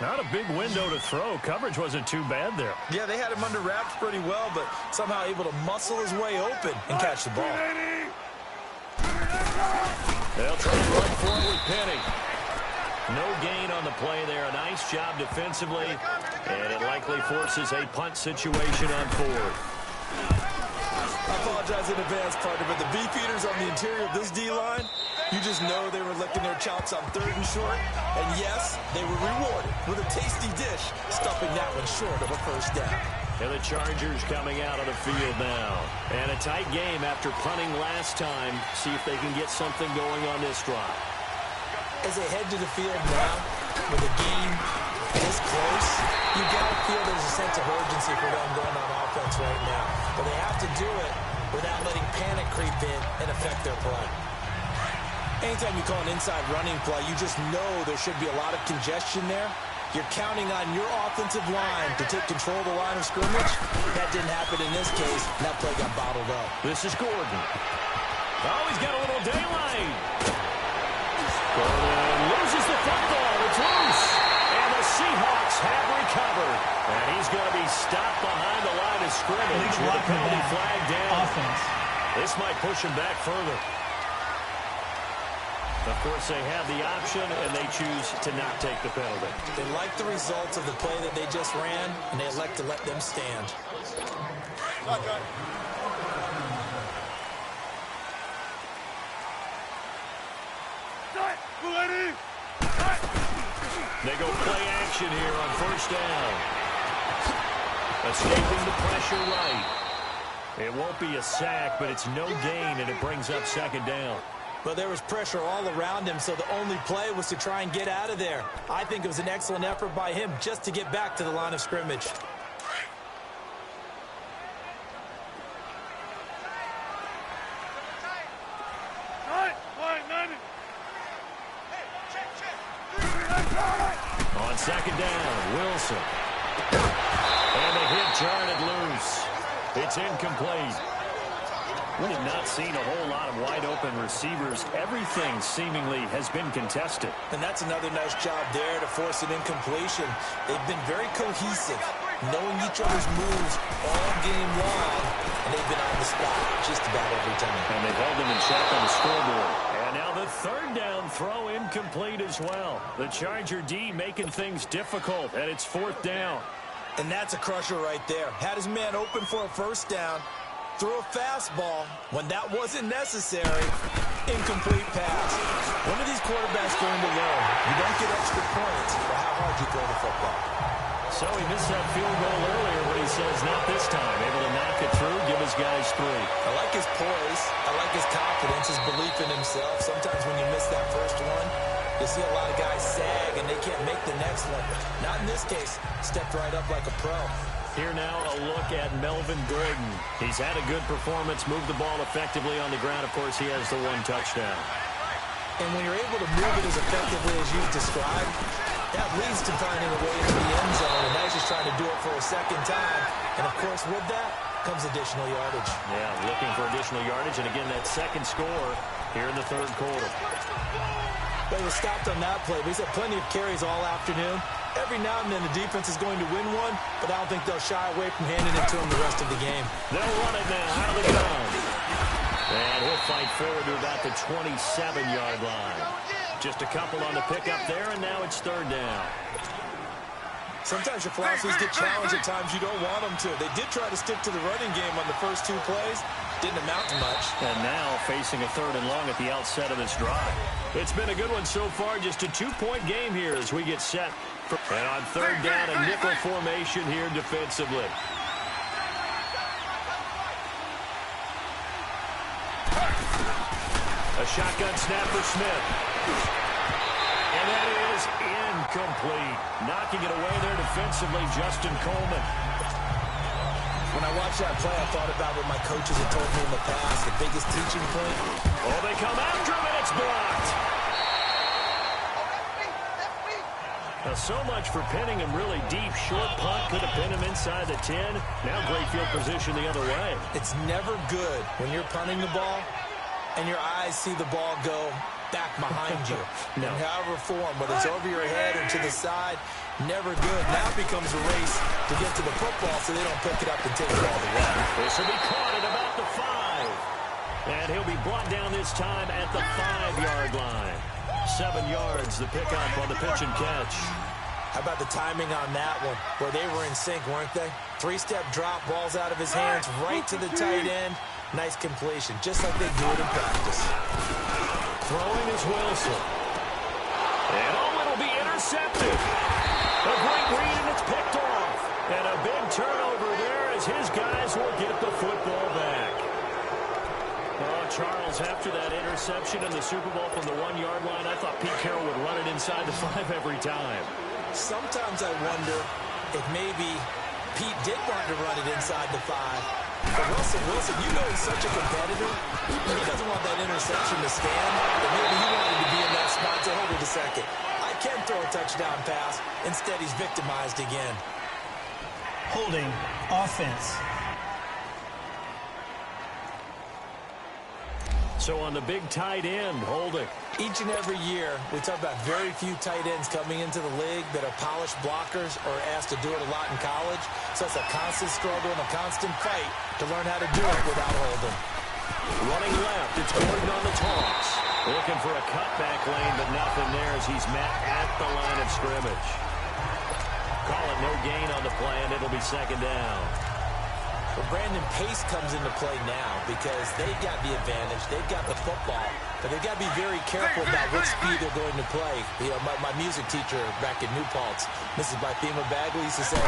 Not a big window to throw. Coverage wasn't too bad there. Yeah, they had him under wraps pretty well, but somehow able to muscle his way open and catch the ball. They'll try to run for it with Penny. No gain on the play there. A nice job defensively, and it likely forces a punt situation on 4th. I apologize in advance, partner, but the beefeaters on the interior of this D-line, you just know they were licking their chops on 3rd and short. And yes, they were rewarded with a tasty dish, stuffing that one short of a first down. And the Chargers coming out of the field now. And a tight game after punting last time. See if they can get something going on this drive. As they head to the field now, with a game this close, you got to feel there's a sense of urgency for them going on offense right now. But they have to do it without letting panic creep in and affect their play. Anytime you call an inside running play, you just know there should be a lot of congestion there. You're counting on your offensive line to take control of the line of scrimmage. That didn't happen in this case. That play got bottled up. This is Gordon. Oh, he's got a little daylight. Gordon loses the football. It's loose. And the Seahawks have recovered. And he's going to be stopped behind the line of scrimmage with a penalty flag down. Offense. This might push him back further. Of course, they have the option, and they choose to not take the penalty. They like the results of the play that they just ran, and they elect to let them stand. They go play action here on 1st down. Escaping the pressure right. It won't be a sack, but it's no gain, and it brings up 2nd down. But there was pressure all around him, so the only play was to try and get out of there. I think it was an excellent effort by him just to get back to the line of scrimmage. On 2nd down, Wilson. And the hit jarred it loose. It's incomplete. We have not seen a whole lot of wide-open receivers. Everything seemingly has been contested. And that's another nice job there to force an incompletion. They've been very cohesive, knowing each other's moves all game long, and they've been on the spot just about every time. And they held them in check on the scoreboard. And now the 3rd down throw incomplete as well. The Charger D making things difficult, and it's 4th down. And that's a crusher right there. Had his man open for a first down, threw a fastball when that wasn't necessary. Incomplete pass. When are these quarterbacks going to learn? You don't get extra points for how hard you throw the football. So he missed that field goal earlier, but he says not this time. Able to knock it through, give his guys 3. I like his poise. I like his confidence, his belief in himself. Sometimes when you miss that first one, you see a lot of guys sag and they can't make the next one. Not in this case. Stepped right up like a pro. Here now a look at Melvin Gordon. He's had a good performance, moved the ball effectively on the ground. Of course, he has the 1 touchdown. And when you're able to move it as effectively as you've described, that leads to finding a way into the end zone, and now he's just trying to do it for a second time. And, of course, with that comes additional yardage. Yeah, looking for additional yardage, and again, that second score here in the third quarter. But he was stopped on that play. He's had plenty of carries all afternoon. Every now and then the defense is going to win one, but I don't think they'll shy away from handing it to him the rest of the game. They'll run it now out of the gun. And he'll fight forward to about the 27-yard line. Just a couple on the pickup there, and now it's third down. Sometimes your philosophies get challenged at times you don't want them to. They did try to stick to the running game on the first 2 plays. Didn't amount to much. And now facing a 3rd and long at the outset of this drive. It's been a good one so far. Just a 2-point game here as we get set. And on third down, a nickel formation here defensively. A shotgun snap for Smith. And that is incomplete. Knocking it away there defensively, Justin Coleman. When I watched that play, I thought about what my coaches had told me in the past. The biggest teaching point. Oh, they come after him, and it's blocked. Now, so much for pinning him really deep. Short punt could have pinned him inside the 10. Now great field position the other way. It's never good when you're punting the ball and your eyes see the ball go back behind you. No. In however form, whether it's over your head or to the side, never good. Now it becomes a race to get to the football so they don't pick it up and take it all the way. This will be caught at about the 5. And he'll be brought down this time at the 5-yard line. 7 yards, the pickup on the pitch and catch. How about the timing on that one, where they were in sync, weren't they? 3-step drop, balls out of his hands, right to the tight end. Nice completion, just like they do it in practice. Throwing is Wilson. And it'll be intercepted. A great read, and it's picked off. And a big turnover there as his guys will get the football back. Oh, Charles, after that interception in the Super Bowl from the 1-yard line, I thought Pete Carroll would run it inside the 5 every time. Sometimes I wonder if maybe Pete did want to run it inside the 5. But Russell Wilson, you know he's such a competitor. He doesn't want that interception to stand, but maybe he wanted to be in that spot to hold it a second. I can throw a touchdown pass. Instead, he's victimized again. Holding offense. So on the big tight end, holding. Each and every year, we talk about very few tight ends coming into the league that are polished blockers or asked to do it a lot in college. So it's a constant struggle and a constant fight to learn how to do it without holding. Running left, it's Gordon on the toss. Looking for a cutback lane, but nothing there as he's met at the line of scrimmage. Call it no gain on the play, and it'll be second down. Well, Brandon, pace comes into play now because they've got the advantage. They've got the football, but they've got to be very careful about what speed they're going to play. You know, my music teacher back in New Paltz, Mrs. Bythema Bagley, used to say,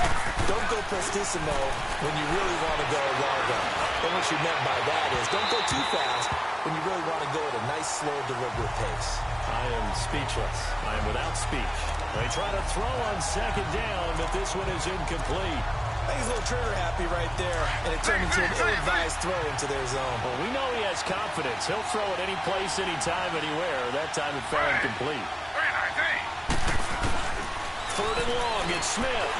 don't go prestissimo when you really want to go largo. And what she meant by that is don't go too fast when you really want to go at a nice, slow, deliberate pace. I am speechless. I am without speech. They try to throw on second down, but this one is incomplete. I think he's a little trigger happy right there, and it turned into an ill-advised throw into their zone. Well, we know he has confidence. He'll throw it any place, anytime, anywhere. That time it fell incomplete. Third and long, it's Smith.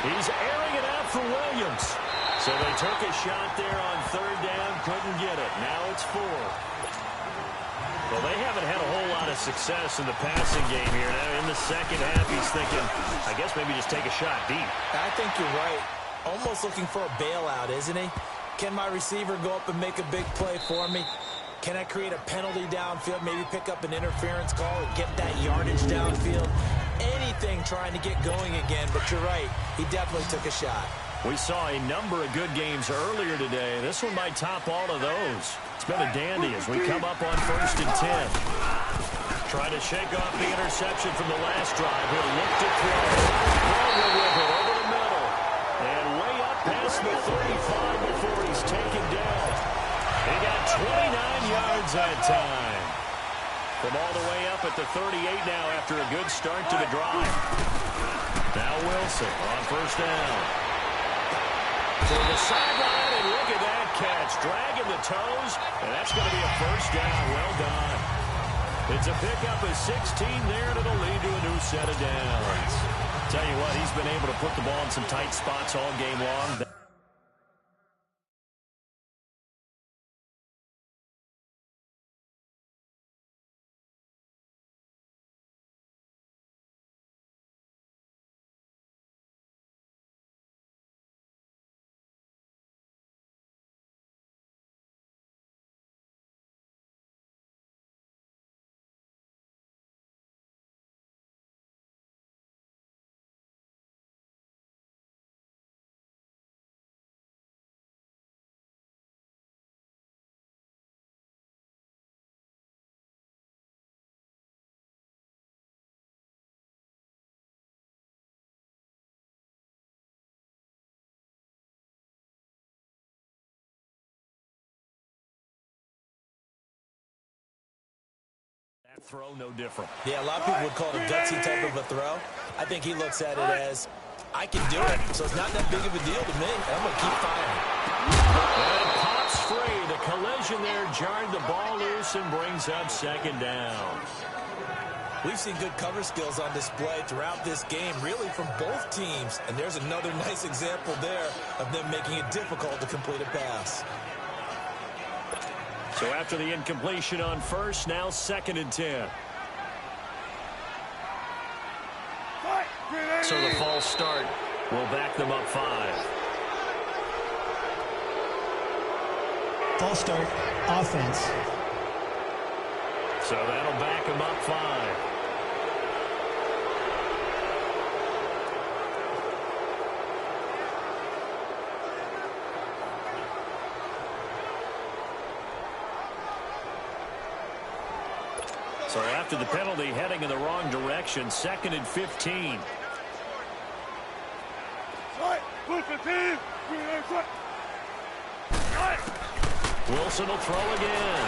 He's airing it out for Williams. So they took a shot there on third down, couldn't get it. Now it's 4. Well, they haven't had a whole lot of success in the passing game here. Now in the second half, he's thinking, I guess maybe just take a shot deep. I think you're right. Almost looking for a bailout, isn't he? Can my receiver go up and make a big play for me? Can I create a penalty downfield, maybe pick up an interference call and get that yardage downfield? Anything trying to get going again, but you're right. He definitely took a shot. We saw a number of good games earlier today. This one might top all of those. It's been a dandy as we come up on 1st and 10. Trying to shake off the interception from the last drive. He'll look to throw. Forward with it over the middle. And way up past the 35 before he's taken down. He got 29 yards that time. From all the way up at the 38 now after a good start to the drive. Now Wilson on 1st down. To the sideline, and look at that catch. Dragging the toes, and that's going to be a 1st down. Well done. It's a pickup of 16 there, and it'll lead to a new set of downs. Tell you what, he's been able to put the ball in some tight spots all game long. That throw, no different. Yeah, a lot of people would call it a gutsy type of a throw. I think he looks at it as, I can do it, so it's not that big of a deal to me. I'm going to keep firing. And it pops free. The collision there jarred the ball loose and brings up 2nd down. We've seen good cover skills on display throughout this game, really from both teams. And there's another nice example there of them making it difficult to complete a pass. So after the incompletion on 1st, now 2nd and 10. So the false start will back them up 5. False start, offense. So that'll back them up 5. So after the penalty, heading in the wrong direction, 2nd and 15. Wilson will throw again.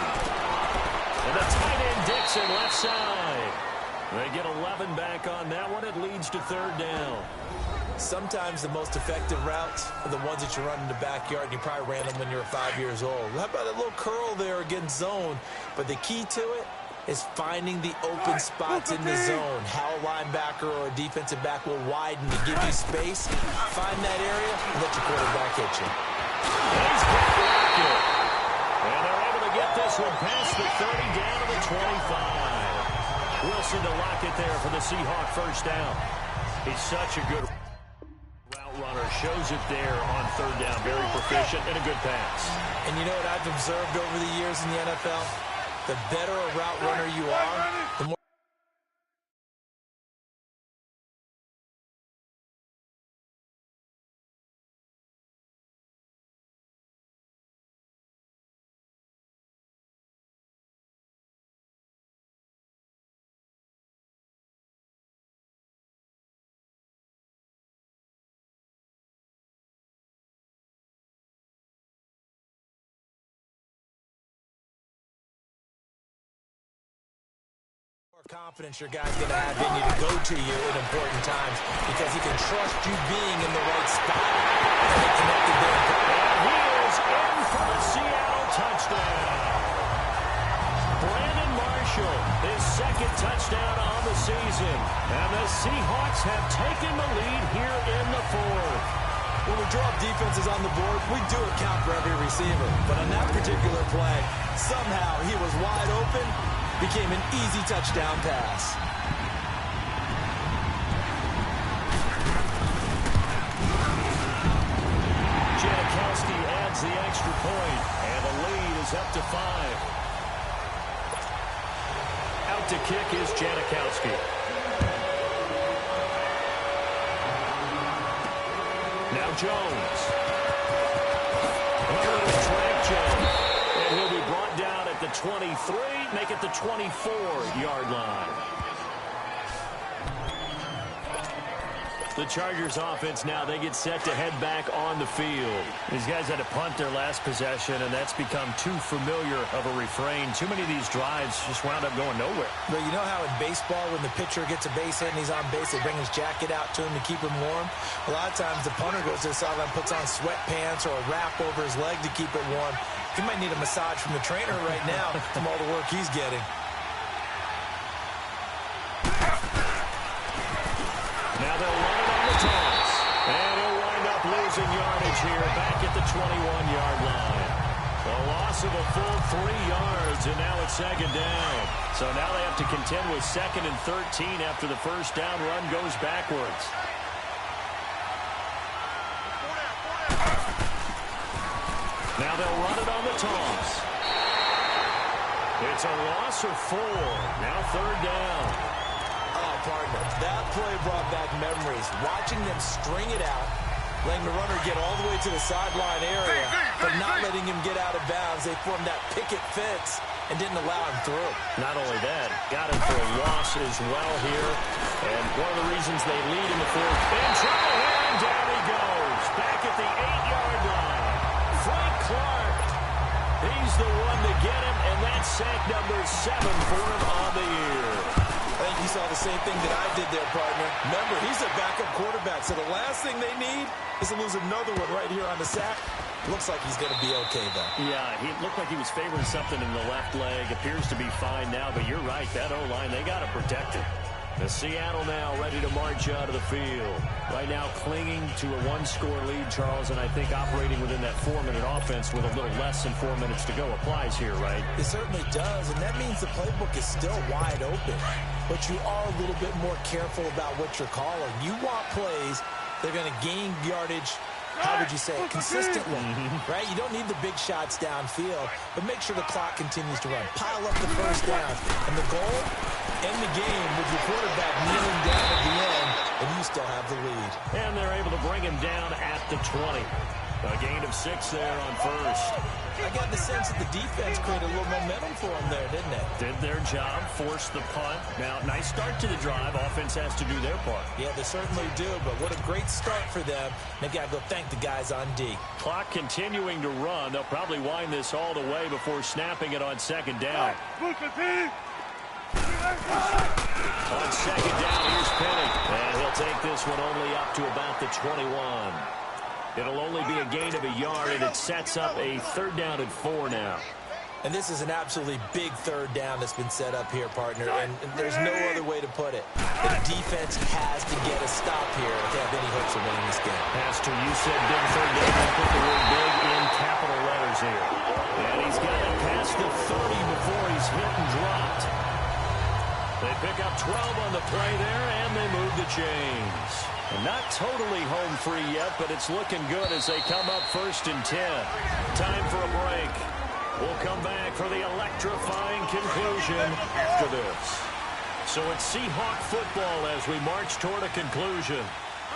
And the tight end Dixon left side. They get 11 back on that one. It leads to 3rd down. Sometimes the most effective routes are the ones that you run in the backyard, and you probably ran them when you were 5 years old. How about a little curl there against zone? But the key to it is finding the open spots in the zone. How a linebacker or a defensive back will widen to give you space. Find that area and let your quarterback hit you. He's got Rocket. And they're able to get this one past the 30 down to the 25. Wilson to lock it there for the Seahawks 1st down. He's such a good route runner. Shows it there on 3rd down. Very proficient and a good pass. And you know what I've observed over the years in the NFL? The better a route runner you are, the more confidence your guy's going to have in you to go to you in important times because he can trust you being in the right spot. And connected there. And he is in for the Seattle touchdown. Brandon Marshall, his 2nd touchdown on the season. And the Seahawks have taken the lead here in the 4th. When we drop defenses on the board, we do account for every receiver. But on that particular play, somehow he was wide open. Became an easy touchdown pass. Janikowski adds the extra point, and the lead is up to 5. Out to kick is Janikowski. Now Jones. A little drag Jones. And he'll be brought down at the 23, make it the 24-yard line. The Chargers offense now, they get set to head back on the field. These guys had to punt their last possession, and that's become too familiar of a refrain. Too many of these drives just wound up going nowhere. But you know how in baseball, when the pitcher gets a base hit and he's on base, they bring his jacket out to him to keep him warm? A lot of times the punter goes to the sideline, puts on sweatpants or a wrap over his leg to keep it warm. He might need a massage from the trainer right now from all the work he's getting. Now they'll run it on the toss. And he'll wind up losing yardage here back at the 21-yard line. A loss of a full 3 yards, and now it's second down. So now they have to contend with 2nd and 13 after the first down run goes backwards. Now they'll run it on the toss. It's a loss of 4. Now 3rd down. Oh, partner, that play brought back memories. Watching them string it out, letting the runner get all the way to the sideline area, but not letting him get out of bounds. They formed that picket fence and didn't allow him through. Not only that, got him for a loss as well here. And one of the reasons they lead in the 4th. In trouble here, and down he goes. Back at the 8-yard line. Frank Clark, he's the one to get him, and that's sack number 7 for him on the year. I think you saw the same thing that I did there, partner. Remember, he's a backup quarterback, so the last thing they need is to lose another one right here on the sack. Looks like he's going to be okay, though. Yeah, he looked like he was favoring something in the left leg. Appears to be fine now, but you're right. That O-line, they got to protect it. The Seattle now ready to march out of the field. Right now clinging to a 1-score lead, Charles, and I think operating within that 4-minute offense with a little less than 4 minutes to go applies here, right? It certainly does, and that means the playbook is still wide open. But you are a little bit more careful about what you're calling. You want plays that are going to gain yardage, how would you say it, consistently, right? You don't need the big shots downfield, but make sure the clock continues to run. Pile up the first down, and the goal, end the game with your quarterback kneeling down at the end, and you still have the lead. And they're able to bring him down at the 20. A gain of 6 there on first. I got the sense that the defense created a little momentum for them there, didn't it? Did their job, forced the punt. Now, nice start to the drive. Offense has to do their part. Yeah, they certainly do, but what a great start for them. They got to go thank the guys on D. Clock continuing to run. They'll probably wind this all the way before snapping it on 2nd down. On 2nd down, here's Penny. And he'll take this one only up to about the 21. It'll only be a gain of a yard, and it sets up a 3rd down and 4 now. And this is an absolutely big 3rd down that's been set up here, partner, and there's no other way to put it. The defense has to get a stop here if they have any hopes of winning this game. Pastor, you said big 3rd down. I put the word big in capital letters here. And he's got it past the 30 before he's hit and dropped. They pick up 12 on the play there, and they move the chains. And not totally home free yet, but it's looking good as they come up 1st and 10. Time for a break. We'll come back for the electrifying conclusion after this. So it's Seahawk football as we march toward a conclusion.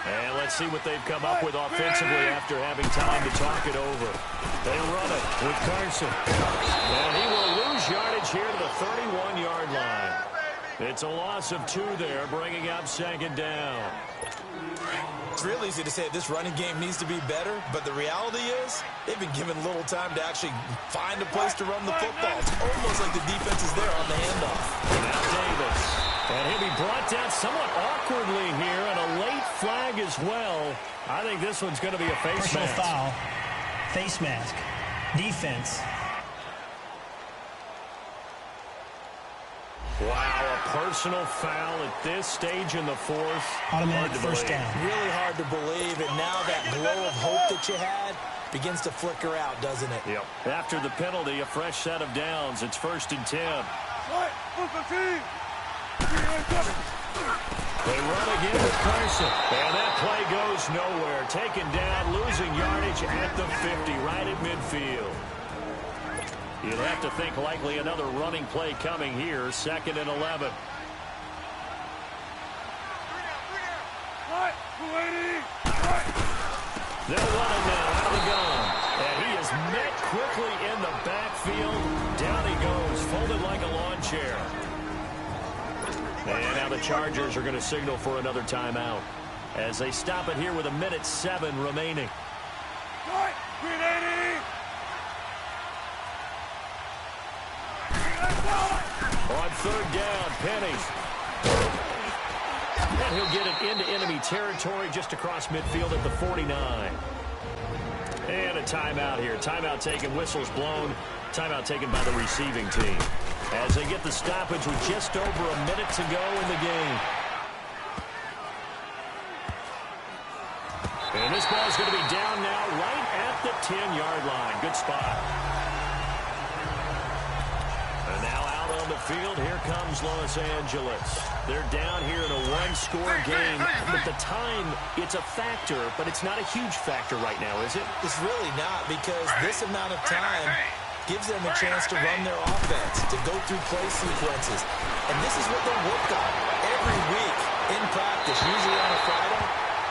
And let's see what they've come up with offensively after having time to talk it over. They run it with Carson. And he will lose yardage here to the 31-yard line. It's a loss of 2 there, bringing up 2nd down. It's real easy to say this running game needs to be better, but the reality is they've been given little time to actually find a place to run the football. It's almost like the defense is there on the handoff. Now Davis. And he'll be brought down somewhat awkwardly here, and a late flag as well. I think this one's going to be a face mask. Personal foul, face mask, defense. Wow, a personal foul at this stage in the 4th. Automatic first down. Really hard to believe, and now that glow of hope that you had begins to flicker out, doesn't it? Yep. After the penalty, a fresh set of downs. It's 1st and 10. They run again with Carson. And that play goes nowhere. Taken down, losing yardage at the 50, right at midfield. You'd have to think likely another running play coming here. 2nd and 11. They'll run it now out of the gun. And he is met quickly in the backfield. Down he goes, folded like a lawn chair. And now the Chargers are going to signal for another timeout as they stop it here with 1:07 remaining. On third down, Penny. And he'll get it into enemy territory just across midfield at the 49. And a timeout here. Timeout taken, whistles blown. Timeout taken by the receiving team as they get the stoppage with just over a minute to go in the game. And this ball's going to be down now right at the 10-yard line. Good spot. And now out on the field, here comes Los Angeles. They're down here in a one-score game. But the time, it's a factor, but it's not a huge factor right now, is it? It's really not, because this amount of time gives them a chance to run their offense, to go through play sequences. And this is what they work on every week in practice, usually on a Friday.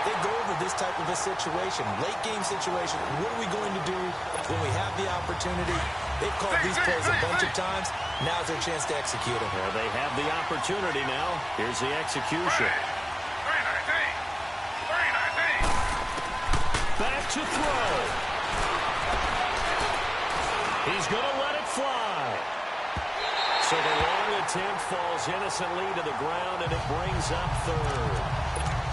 They go over this type of a situation, late game situation. What are we going to do when we have the opportunity? They've called these plays a bunch of times. Now's their chance to execute them. Well, they have the opportunity now. Here's the execution. Back to throw. He's going to let it fly. So the long attempt falls innocently to the ground, and it brings up third.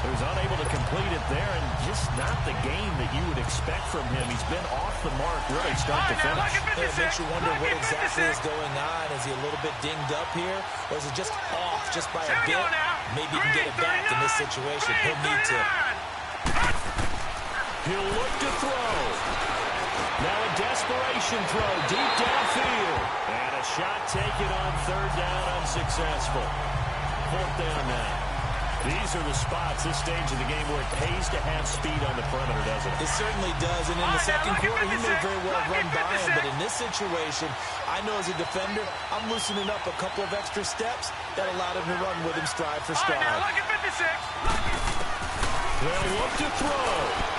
He was unable to complete it there, and just not the game that you would expect from him. He's been off the mark really start to finish. It makes you wonder what exactly is going on. Is he a little bit dinged up here, or is it just off just by a bit? Maybe he can get it back in this situation. He'll need to. He'll look to throw. Now a desperation throw deep downfield. And a shot taken on third down, unsuccessful. Fourth down now. These are the spots, this stage of the game, where it pays to have speed on the perimeter, doesn't it? It certainly does, and in the second quarter, he may very well run by him, but in this situation, I know as a defender, I'm loosening up a couple of extra steps that allowed him to run with him stride for stride. They'll look to throw.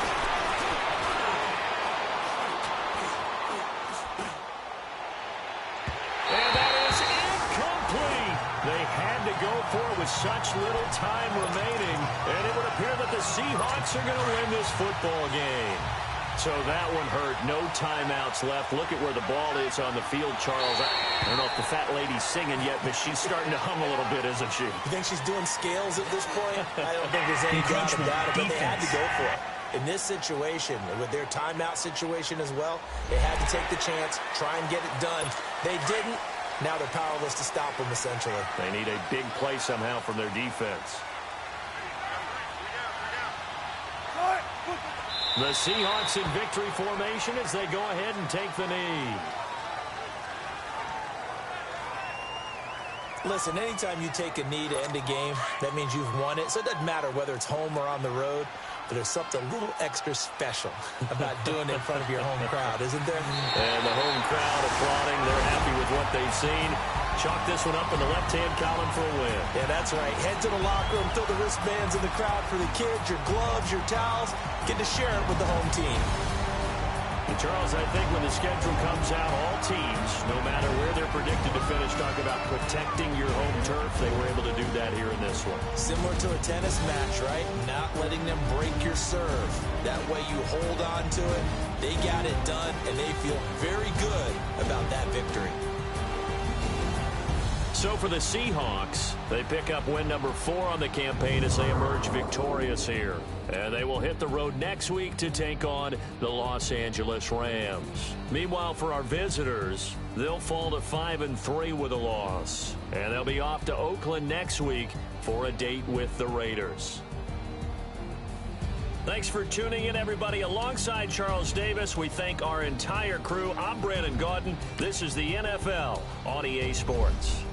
Go for it with such little time remaining, and it would appear that the Seahawks are going to win this football game. So that one hurt. No timeouts left. Look at where the ball is on the field, Charles. I don't know if the fat lady's singing yet, but she's starting to hum a little bit, isn't she? You think she's doing scales at this point? I don't think there's any doubt about it, but they had to go for it. In this situation, with their timeout situation as well, they had to take the chance, try and get it done. They didn't. Now they're powerless to stop them, essentially. They need a big play somehow from their defense. The Seahawks in victory formation as they go ahead and take the knee. Listen, anytime you take a knee to end a game, that means you've won it. So it doesn't matter whether it's home or on the road. But there's something a little extra special about doing it in front of your home crowd, isn't there? And the home crowd applauding. They're happy with what they've seen. Chalk this one up in the left-hand column for a win. Yeah, that's right. Head to the locker room, throw the wristbands in the crowd for the kids, your gloves, your towels. Get to share it with the home team. And Charles, I think when the schedule comes out, all teams, no matter where they're predicted to finish, talk about protecting your home turf. They were able to do that here in this one. Similar to a tennis match, right? Not letting them break your serve. That way you hold on to it. They got it done, and they feel very good about that victory. So for the Seahawks, they pick up win number 4 on the campaign as they emerge victorious here. And they will hit the road next week to take on the Los Angeles Rams. Meanwhile, for our visitors, they'll fall to 5-3 with a loss. And they'll be off to Oakland next week for a date with the Raiders. Thanks for tuning in, everybody. Alongside Charles Davis, we thank our entire crew. I'm Brandon Gaudin. This is the NFL on EA Sports.